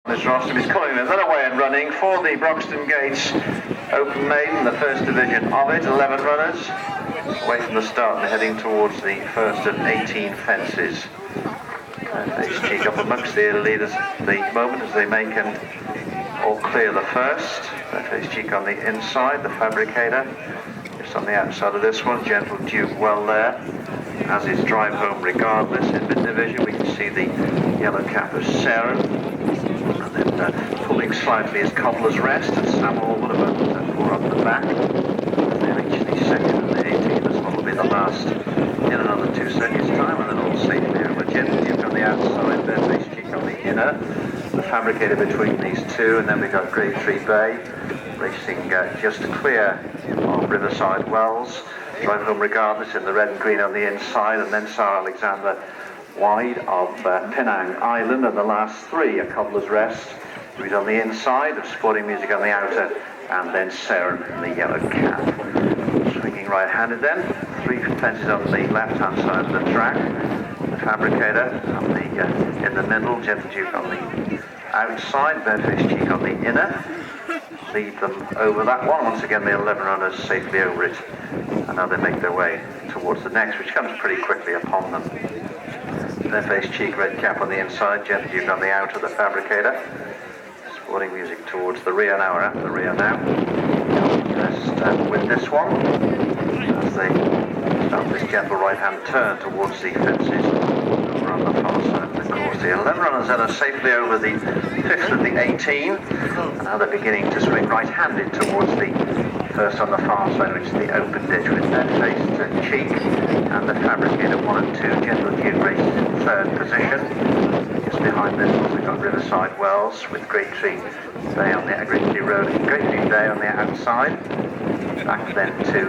This rostrum is calling another away and running for the Broxton Gates Open Maiden, the first division of it. 11 runners away from the start and heading towards the first of 18 fences. Face cheek up amongst the leaders at the moment as they make and all clear the first. Face cheek on the inside, the Fabricator just on the outside of this one. Gentle Duke well there, as is Drive Home Regardless. In mid-division we can see the yellow cap of Tsar. And then pulling slightly is Cobbler's Rest and Sam Allwood about 4 up the back. They reach the second and the 18th. This one will be the last in another 2 seconds time, and then all safely over. Gentle Duke on the outside, Face Cheek on the inner. The Fabricator between these two, and then we've got Great Tree Bay racing just clear of Riverside Wells. Drive Home Regardless in the red and green on the inside, and then Tsar Alexandre wide of Penang Island, and the last three are Cobbler's Rest, who's on the inside, of Sporting Music on the outer, and then Seren in the yellow cap. Swinging right-handed then, 3 fences on the left-hand side of the track. The Fabricator on the, in the middle, Gentle Duke on the outside, Face Cheek on the inner. Lead them over that one. Once again, the 11 runners safely over it, and now they make their way towards the next, which comes pretty quickly upon them. Face Cheek, red cap on the inside, Gentle Duke on the outer, the Fabricator. Sporting Music towards the rear now, or at the rear now. Just with this one, as they start this gentle right-hand turn towards the fences over on the far side of the course. The 11 runners then are safely over the 5th of the 18, and now they're beginning to swing right-handed towards the first on the far side, which is the open ditch, with Face Cheek and the Fabricator 1 and 2. Gentle Duke races in 3rd position. Just behind this one we've got Riverside Wells with Great Tree Bay on the Great Tree Road, Great Tree Bay on the outside. Back then to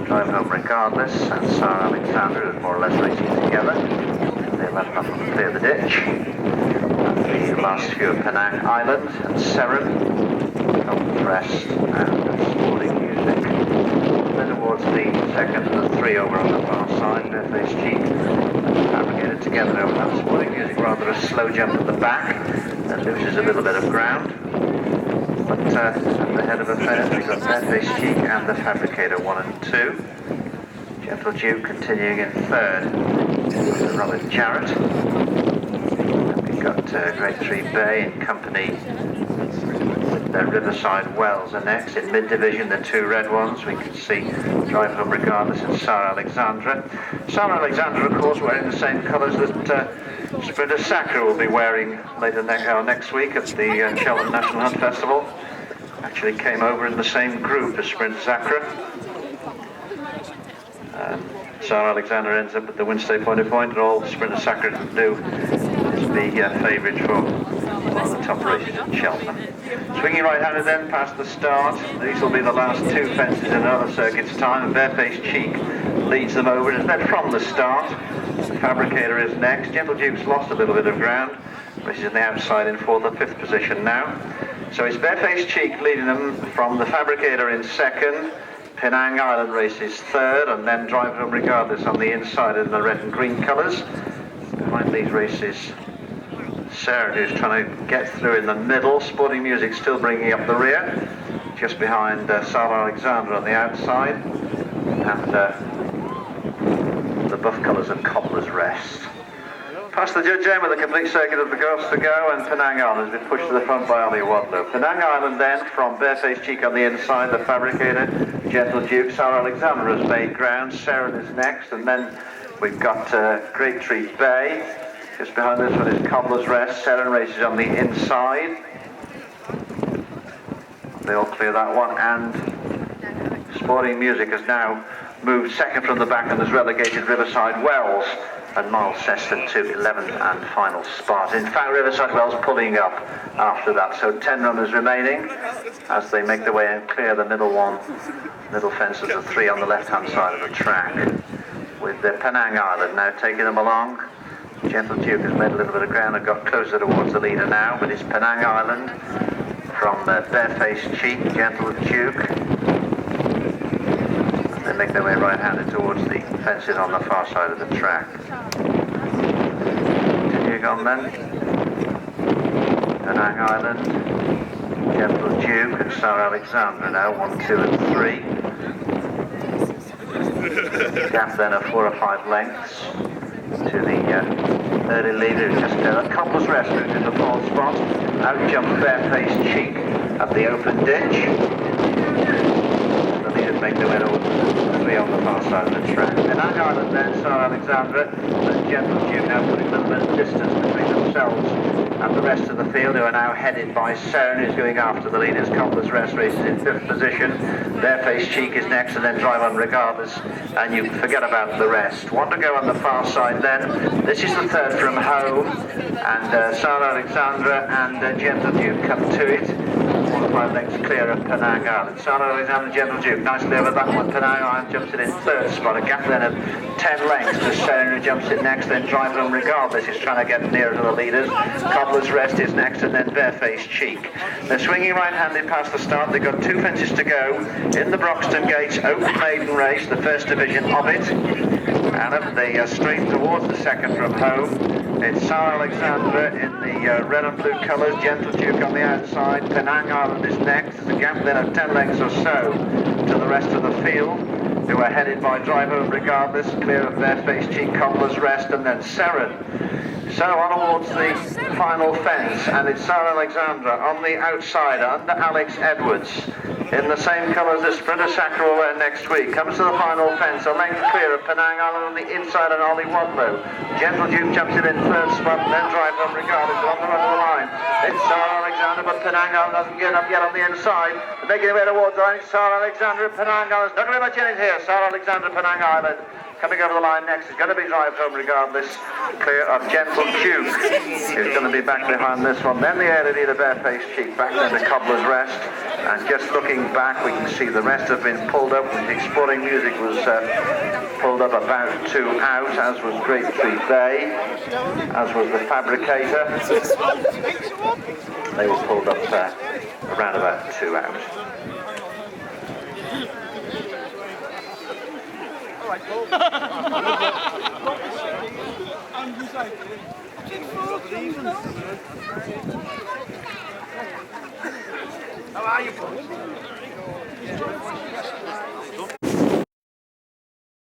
Drive Home Regardless and Tsar Alexandre, more or less racing together. The 11 up and clear the ditch. And the last few of Penang Island and Seren, Cobbler's Rest and Sporting Music. Then towards the second and the 3 over on the far side, Face Cheek and Fabricator together over that Sporting Music. Rather a slow jump at the back that loses a little bit of ground. But at the head of affairs we've got Face Cheek and the Fabricator 1 and 2. Gentle Duke continuing in 3rd with Robert Jarrett. And we've got Great Tree Bay in company with the Riverside Wells are next. In mid-division, the 2 red ones, we can see Drive Home Regardless and Tsar Alexandre. Tsar Alexandre, of course, wearing the same colours that Sprinter Sacre will be wearing later next week at the Cheltenham National Hunt Festival. Actually came over in the same group as Sprinter Sacre. Tsar Alexandre ends up at the Winstay point of point, and all Sprinter Sacre can do is be favourite for one of the top races at Cheltenham. Swinging right-handed then past the start. These will be the last 2 fences in another circuit's time, and Face Cheek leads them over. It's led from the start. The Fabricator is next. Gentle Duke's lost a little bit of ground. Races on the outside in 4th or 5th position now. So it's Face Cheek leading them from the Fabricator in 2nd. Penang Island races 3rd, and then Drive Home Regardless on the inside in the red and green colours. Behind these races, Seren, who's trying to get through in the middle. Sporting Music still bringing up the rear. Just behind Tsar Alexandre on the outside. And the buff colours of Cobbler's Rest. Past the judge end with a complete circuit of the course to go, and Penang Island has been pushed to the front by Ollie Wadlow. Penang Island then, from Face Cheek on the inside, the Fabricator, Gentle Duke, Tsar Alexandre has made ground, Seren is next, and then we've got Great Tree Bay. Just behind this one is Cobbler's Rest. Seren races on the inside. They all clear that one, and Sporting Music has now moved 2nd from the back and has relegated Riverside Wells and Miles Seston to 11th and final spot. In fact, Riverside Wells pulling up after that, so 10 runners remaining as they make their way and clear the middle fences of 3 on the left-hand side of the track, with the Penang Island now taking them along. Gentle Duke has made a little bit of ground and got closer towards the leader now, but it's Penang Island from Face Cheek, Gentle Duke. They make their way right-handed towards the fences on the far side of the track. Continuing on then. Penang Island. Gentle Duke and Tsar Alexandre now, 1, 2 and 3. Gap then of 4 or 5 lengths to the early leader who just a couple's rest route in the fourth spot. Out jumps Barefaced Cheek at the open ditch. The leaders make their way towards the 3 on the far side of the track. Penang Island then, Tsar Alexandre and Gentle Duke now putting a little bit of distance between themselves and the rest of the field, who are now headed by Tsar, who's going after the leaders. Couple's Rest Race is in 5th position. Barefaced Cheek is next, and then Drive On Regardless, and you forget about the rest. One to go on the far side then. This is the third from home, and Tsar Alexandre and Gentle Duke come to it. 4 or 5 lengths clear of Penang Island. Tsar Alexandre and Gentle Duke nicely over that one. Penang Island jumps it in third spot. A gap then of 10 lengths to Tsar, who jumps it next, then Drive On Regardless is trying to get nearer to the leaders. Couple's Rest is next, and then Barefaced Cheek. They're swinging right-handed past the start. They've got 2 fences to go in the Broxton Gates Open Maiden Race, the first division of it. And up the straight towards the second from home. It's Tsar Alexandre in the red and blue colours, Gentle Duke on the outside. Penang Island is next. There's a gap then of 10 lengths or so to the rest of the field, who are headed by Drive On Regardless, clear of Barefaced Cheek, Cobbler's Rest, and then Seren. So on towards the final fence, and it's Tsar Alexandre on the outside under Alex Edwards in the same colours as Sprinter Sacra will wear next week. Comes to the final fence, a length clear of Penang Island on the inside and Ollie Wadlow. Gentle Duke jumps it in third spot, then Drive On Regardless on the run of the line. It's Tsar Alexandre, but Penang Island hasn't given up yet on the inside. They're making their way towards the line. Tsar Alexandre and Penang Island. Not very much in it here. Tsar Alexandre, Penang Island. Coming over the line next is going to be Drive Home Regardless, clear of Gentle Duke, who's going to be back behind this one. Then the early leader, Barefaced Cheek, back then to Cobbler's Rest. And just looking back, we can see the rest have been pulled up. The Exporting Music was pulled up about 2 out, as was Great Tree Bay, as was the Fabricator. They were pulled up around about 2 out. How are you?